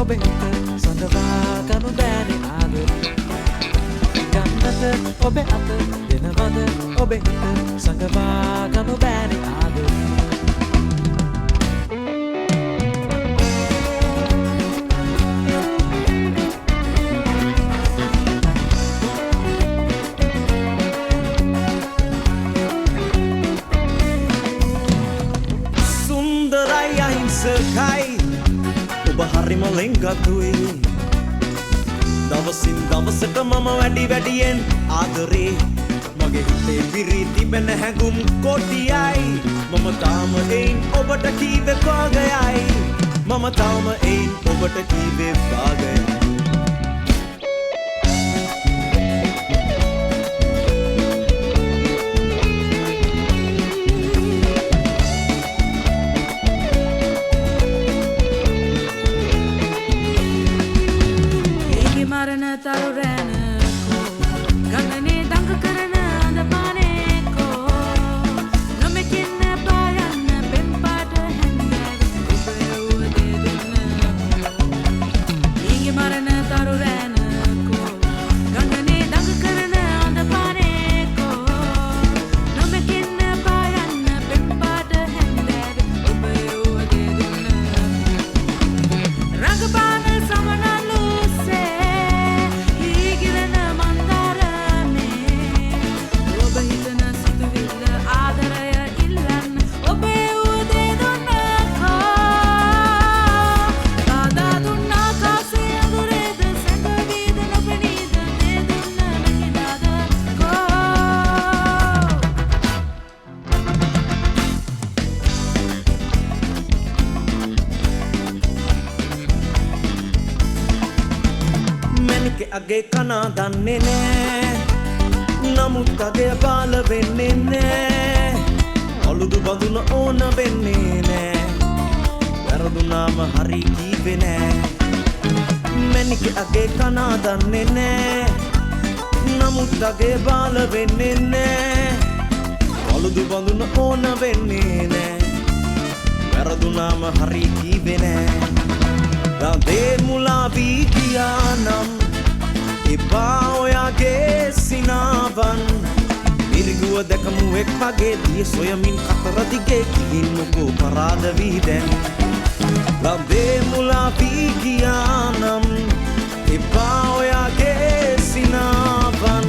ඔබේ හිත සඳවා ගනු බෑනේ ආදරේ ගන්නට ඔබේ අත දෙනවද ඔබේ හිත සඟවා ගනු බෑනේ ආදරේ සුන්දරයි අහිංසකයි ඔබ හරිම ලෙන්ගතුයි දවසින් දවසට මම වැඩියෙන් ආදරේ මගේ හිතේ විරී තිබෙන හැඟුම් කොටියයි මම තාම එයින් ඔබට කීවේ භාගයයි මම තාම එයින් ඔබට කීවේ භාගයයි මරණ තරුරැනකෝ ගගනේ දඟ කරන අඳපානේකෝ නොමෙකින්න පායන්න පෙම් පාට හැන්දෑව ඔබ දෙදුන්නකෝ ඊගේ මරණ තරුරැනකෝ ගගනේ දඟ කරන අඳපානේකෝ නොමෙකින්න පායන්න පෙම් පාට හැන්දෑව ඔබ දෙදුන්නකෝ රඟපාන සමනලු අගේ කනා දන්නේ නෑ නමුත් අගේ බාල වෙන්නේ නෑ අලුදු බඳුන ඕන වෙන්නේ නෑ වැරදුනාම හරි කීවේ නෑ මැනික අගේ කනා දන්නේ නෑ නමුත් අගේ බාල වෙන්නේ නෑ අලුදු බඳුන ඕන වෙන්නේ නෑ වැරදුනාම හරි කීවේ නෑ දේ මුලා වී ගියා නම් එපා ඔයාගේ සිනාවන් මිරිගුව දැකමු එක් වගේ දිය සොයමින් අතර දිගේ ගිහින්මුකෝ පරාද වී දැන් ලබේ මුලා වී ගියා නම් එපා ඔයාගේ සිනාවන්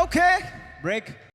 Okay, break.